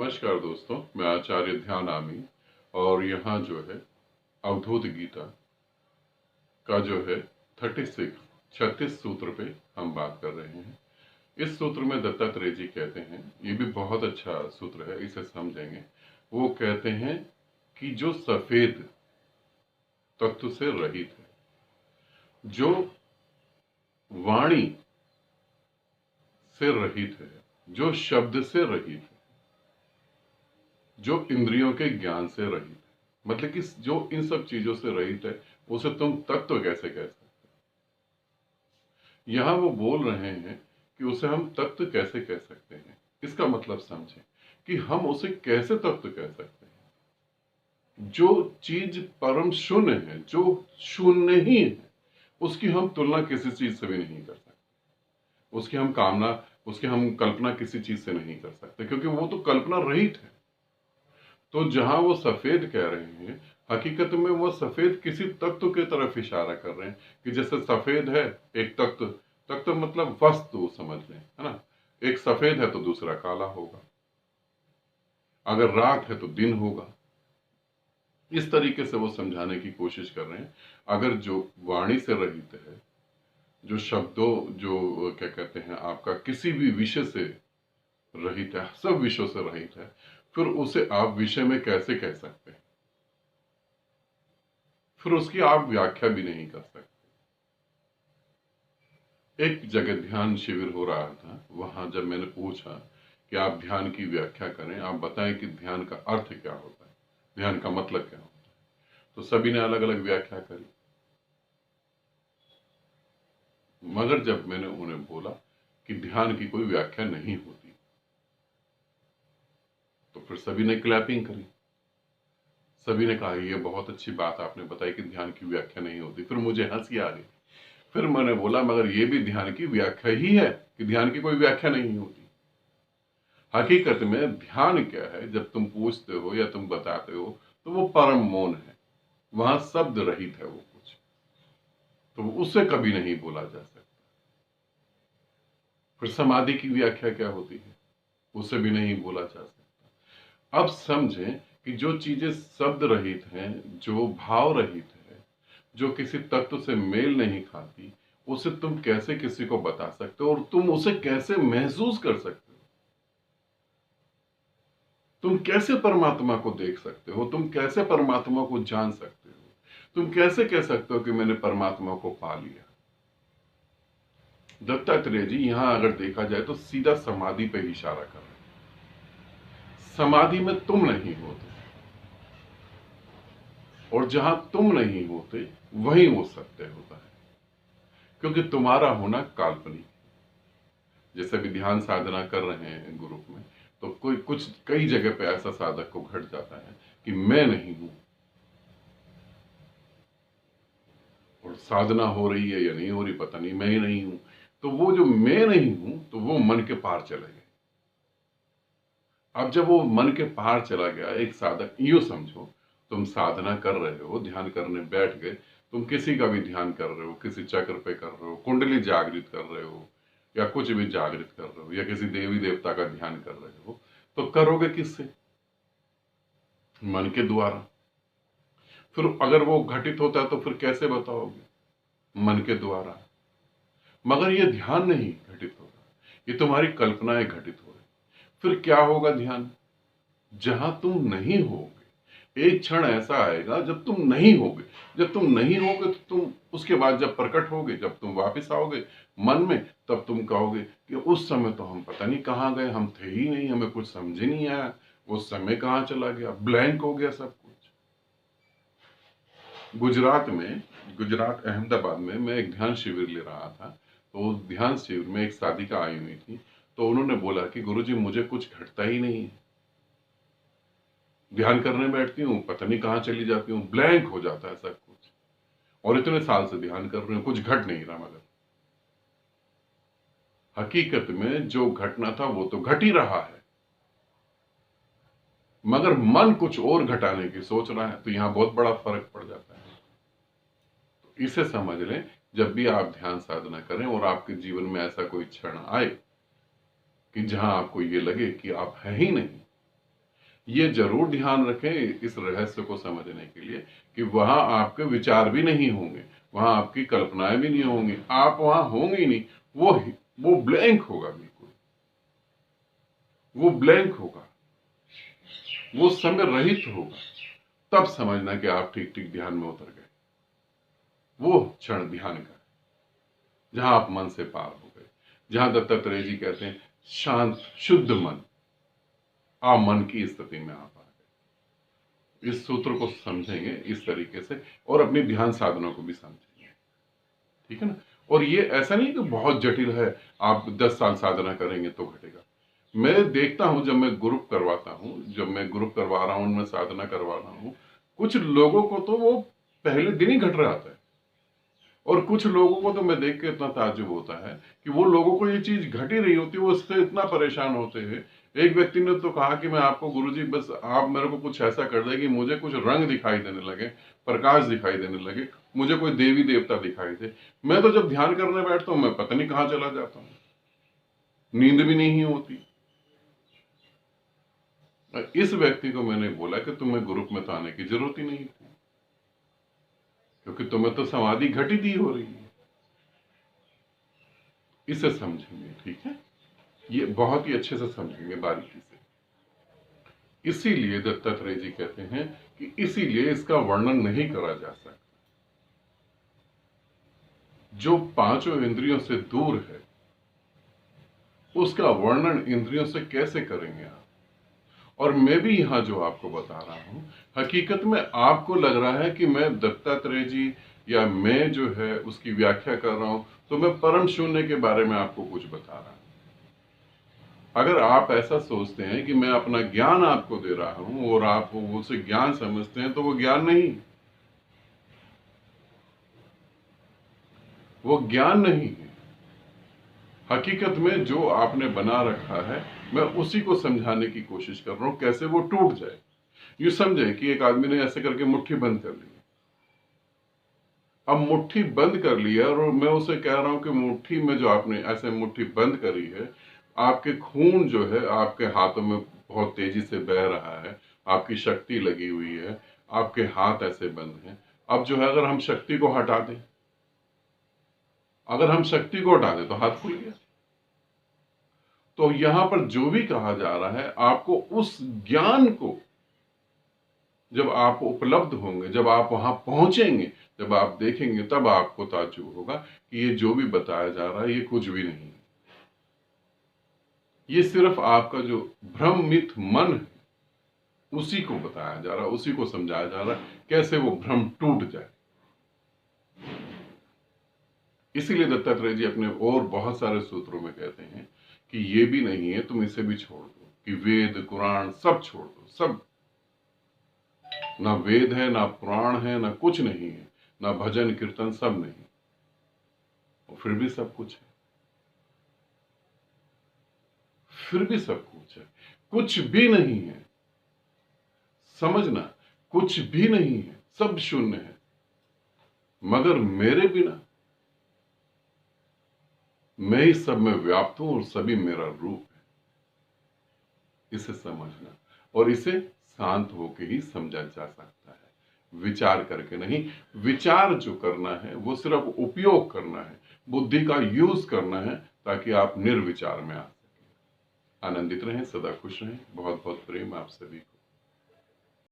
नमस्कार दोस्तों, मैं आचार्य ध्यानामी और यहाँ जो है अवधूत गीता का जो है 36 सूत्र पे हम बात कर रहे हैं। इस सूत्र में दत्तात्रेय जी कहते हैं, ये भी बहुत अच्छा सूत्र है, इसे समझेंगे। वो कहते हैं कि जो सफेद तत्व से रहित है, जो वाणी से रहित है, जो शब्द से रहित है, जो इंद्रियों के ज्ञान से रहित है, मतलब कि जो इन सब चीजों से रहित है, उसे तुम तत्व कैसे कह सकते हो। यहां वो बोल रहे हैं कि उसे हम तत्व कैसे कह सकते हैं। इसका मतलब समझें कि हम उसे कैसे तत्व कह सकते हैं। जो चीज परम शून्य है, जो शून्य ही है, उसकी हम तुलना किसी चीज से भी नहीं कर सकते। उसकी हम कल्पना किसी चीज से नहीं कर सकते, क्योंकि वो तो कल्पना रहित है। तो जहां वो सफेद कह रहे हैं, हकीकत में वो सफेद किसी तत्व की तरफ इशारा कर रहे हैं कि जैसे सफेद है एक तत्व, तत्व मतलब वस्तु समझ लें, है ना। एक सफेद है तो दूसरा काला होगा, अगर रात है तो दिन होगा। इस तरीके से वो समझाने की कोशिश कर रहे हैं। अगर जो वाणी से रहित है, जो शब्दों, जो क्या कहते हैं, आपका किसी भी विषय से रहित है, सब विषयों से रहित है, फिर उसे आप विषय में कैसे कह सकते हैं। फिर उसकी आप व्याख्या भी नहीं कर सकते। एक जगह ध्यान शिविर हो रहा था, वहां जब मैंने पूछा कि आप ध्यान की व्याख्या करें, आप बताएं कि ध्यान का अर्थ क्या होता है, ध्यान का मतलब क्या होता है, तो सभी ने अलग अलग व्याख्या करी। मगर जब मैंने उन्हें बोला कि ध्यान की कोई व्याख्या नहीं होती, तो फिर सभी ने क्लैपिंग करी। सभी ने कहा ये बहुत अच्छी बात आपने बताई कि ध्यान की व्याख्या नहीं होती। फिर मुझे हंसी आ गई। फिर मैंने बोला मगर ये भी ध्यान की व्याख्या ही है कि ध्यान की कोई व्याख्या नहीं होती। हकीकत में ध्यान क्या है, जब तुम पूछते हो या तुम बताते हो तो वो परम मौन है, वहां शब्द रहित है वो कुछ, तो उससे कभी नहीं बोला जा सकता। फिर समाधि की व्याख्या क्या होती है, उसे भी नहीं बोला जा सकता। अब समझें कि जो चीजें शब्द रहित हैं, जो भाव रहित है, जो किसी तत्व से मेल नहीं खाती, उसे तुम कैसे किसी को बता सकते हो और तुम उसे कैसे महसूस कर सकते हो। तुम कैसे परमात्मा को देख सकते हो, तुम कैसे परमात्मा को जान सकते हो, तुम कैसे कह सकते हो कि मैंने परमात्मा को पा लिया। दत्तात्रेय जी यहां अगर देखा जाए तो सीधा समाधि पे इशारा कर रहे हैं। समाधि में तुम नहीं होते, और जहां तुम नहीं होते वहीं वो सत्य होता है, क्योंकि तुम्हारा होना काल्पनिक। जैसे भी ध्यान साधना कर रहे हैं ग्रुप में, तो कई जगह पे ऐसा साधक को घट जाता है कि मैं नहीं हूं, और साधना हो रही है या नहीं हो रही पता नहीं, मैं ही नहीं हूं। तो वो जो मैं नहीं हूं, तो वो मन के पार चले गए। अब जब वो मन के पार चला गया, एक साधक, यूं समझो तुम साधना कर रहे हो, ध्यान करने बैठ गए, तुम किसी का भी ध्यान कर रहे हो, किसी चक्र पे कर रहे हो, कुंडली जागृत कर रहे हो, या कुछ भी जागृत कर रहे हो, या किसी देवी देवता का ध्यान कर रहे हो, तो करोगे किससे? मन के द्वारा। फिर अगर वो घटित होता है तो फिर कैसे बताओगे? मन के द्वारा। मगर ये ध्यान नहीं घटित हो रहा, ये तुम्हारी कल्पनाएं घटित हो रही। फिर क्या होगा ध्यान? जहां तुम नहीं होगे, एक क्षण ऐसा आएगा जब तुम नहीं होगे। जब तुम नहीं होगे तो तुम उसके बाद जब प्रकट होगे, जब तुम वापस आओगे मन में, तब तुम कहोगे कि उस समय तो हम पता नहीं कहाँ गए, हम थे ही नहीं, हमें कुछ समझ ही नहीं आया, वो समय कहाँ चला गया, ब्लैंक हो गया सब कुछ। गुजरात अहमदाबाद में मैं एक ध्यान शिविर ले रहा था। तो उस ध्यान शिविर में एक साधिका आई हुई थी। तो उन्होंने बोला कि गुरुजी मुझे कुछ घटता ही नहीं है, ध्यान करने बैठती हूँ पता नहीं कहाँ चली जाती हूँ, ब्लैंक हो जाता है सब कुछ, और इतने साल से ध्यान कर रही हूँ कुछ घट नहीं रहा। मगर हकीकत में जो घटना था वो तो घट ही रहा है, मगर मन कुछ और घटाने की सोच रहा है, तो यहां बहुत बड़ा फर्क पड़ जाता है। तो इसे समझ लें, जब भी आप ध्यान साधना करें और आपके जीवन में ऐसा कोई क्षण आए कि जहां आपको ये लगे कि आप हैं ही नहीं, ये जरूर ध्यान रखें इस रहस्य को समझने के लिए कि वहां आपके विचार भी नहीं होंगे, वहां आपकी कल्पनाएं भी नहीं होंगी, आप वहां होंगे ही नहीं। वो ब्लैंक होगा, बिल्कुल वो ब्लैंक होगा, वो समय रहित होगा। तब समझना कि आप ठीक ठीक ध्यान में उतर गए। वो क्षण ध्यान का, जहां आप मन से पार हो गए, जहां दत्तात्रेय जी कहते हैं शांत शुद्ध मन, आप मन की स्थिति में आप आ गए। इस सूत्र को समझेंगे इस तरीके से और अपनी ध्यान साधना को भी समझेंगे, ठीक है ना। और ये ऐसा नहीं कि बहुत जटिल है, आप 10 साल साधना करेंगे तो घटेगा। मैं देखता हूं, जब मैं ग्रुप करवाता हूं, जब मैं ग्रुप करवा रहा हूं, उनमें साधना करवा रहा हूं, कुछ लोगों को तो वो पहले दिन ही घट रहा था, और कुछ लोगों को तो मैं देख के इतना ताज्जुब होता है कि वो लोगों को ये चीज घट ही रही होती है, वो उससे इतना परेशान होते हैं। एक व्यक्ति ने तो कहा कि मैं आपको गुरुजी बस आप मेरे को कुछ ऐसा कर दे कि मुझे कुछ रंग दिखाई देने लगे, प्रकाश दिखाई देने लगे, मुझे कोई देवी देवता दिखाई दे। मैं तो जब ध्यान करने बैठता हूं, मैं पता नहीं कहां चला जाता हूं, नींद भी नहीं होती। इस व्यक्ति को मैंने बोला कि तुम्हें ग्रुप में तो आने की जरूरत ही नहीं थी, क्योंकि तुम्हें तो समाधि घटित ही हो रही है। इसे समझेंगे, ठीक है, ये बहुत ही अच्छे से समझेंगे बारीकी से। इसीलिए दत्तात्रेय जी कहते हैं कि इसीलिए इसका वर्णन नहीं करा जा सकता। जो पांचों इंद्रियों से दूर है उसका वर्णन इंद्रियों से कैसे करेंगे आप। और मैं भी यहां जो आपको बता रहा हूं, हकीकत में आपको लग रहा है कि मैं दत्तात्रेय जी या मैं जो है उसकी व्याख्या कर रहा हूं, तो मैं परम शून्य के बारे में आपको कुछ बता रहा हूं। अगर आप ऐसा सोचते हैं कि मैं अपना ज्ञान आपको दे रहा हूं और आप उसे ज्ञान समझते हैं, तो वो ज्ञान नहीं, वो ज्ञान नहीं है। हकीकत में जो आपने बना रखा है, मैं उसी को समझाने की कोशिश कर रहा हूं, कैसे वो टूट जाए। यू समझे कि एक आदमी ने ऐसे करके मुट्ठी बंद कर ली, अब मुट्ठी बंद कर ली है, और मैं उसे कह रहा हूं कि मुट्ठी में जो आपने ऐसे मुट्ठी बंद करी है, आपके खून जो है आपके हाथों में बहुत तेजी से बह रहा है, आपकी शक्ति लगी हुई है, आपके हाथ ऐसे बंद हैं। अब जो है अगर हम शक्ति को हटा दें, अगर हम शक्ति को हटा दें तो हाथ खुल गया। तो यहां पर जो भी कहा जा रहा है, आपको उस ज्ञान को जब आप उपलब्ध होंगे, जब आप वहां पहुंचेंगे, जब आप देखेंगे, तब आपको ताज्जुब होगा कि ये जो भी बताया जा रहा है ये कुछ भी नहीं है। ये सिर्फ आपका जो भ्रमित मन है उसी को बताया जा रहा है, उसी को समझाया जा रहा है, कैसे वो भ्रम टूट जाए। इसीलिए दत्तात्रेय जी अपने और बहुत सारे सूत्रों में कहते हैं कि ये भी नहीं है, तुम इसे भी छोड़ दो, कि वेद कुरान सब छोड़ दो, सब, ना वेद है, ना पुराण है, ना कुछ नहीं है, ना भजन कीर्तन, सब नहीं, और फिर भी सब कुछ है, फिर भी सब कुछ है, कुछ भी नहीं है। समझना, कुछ भी नहीं है, सब शून्य है, मगर मेरे बिना मैं ही सब में व्याप्त हूं और सभी मेरा रूप है। इसे समझना, और इसे शांत होकर ही समझा जा सकता है, विचार करके नहीं। विचार जो करना है वो सिर्फ उपयोग करना है, बुद्धि का यूज करना है, ताकि आप निर्विचार में आ सके। आनंदित रहें, सदा खुश रहें। बहुत बहुत प्रेम आप सभी को।